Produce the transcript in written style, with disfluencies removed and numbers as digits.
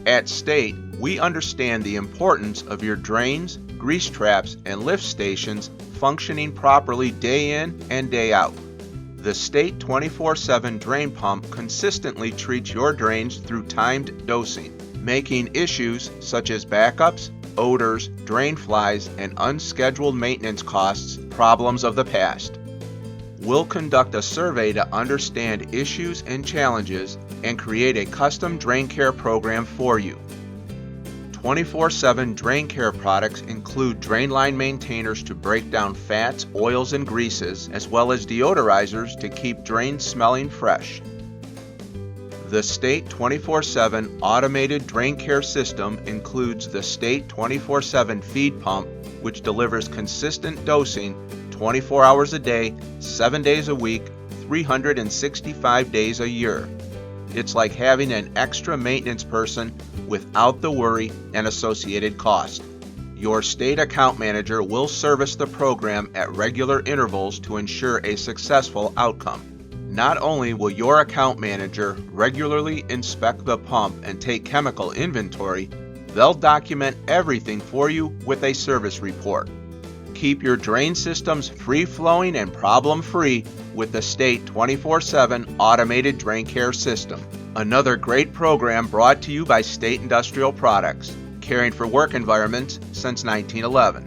At State, we understand the importance of your drains, grease traps, and lift stations functioning properly day in and day out. The State 24/7 drain pump consistently treats your drains through timed dosing, making issues such as backups, odors, drain flies, and unscheduled maintenance costs problems of the past. We'll conduct a survey to understand issues and challenges and create a custom drain care program for you. 24/7 drain care products include drain line maintainers to break down fats, oils, and greases, as well as deodorizers to keep drains smelling fresh. The State 24/7 automated drain care system includes the State 24/7 feed pump, which delivers consistent dosing 24 hours a day, 7 days a week, 365 days a year. It's like having an extra maintenance person without the worry and associated cost. Your state account manager will service the program at regular intervals to ensure a successful outcome. Not only will your account manager regularly inspect the pump and take chemical inventory, they'll document everything for you with a service report. Keep your drain systems free-flowing and problem-free with the State 24/7 Automated Drain Care System. Another great program brought to you by State Industrial Products, caring for work environments since 1911.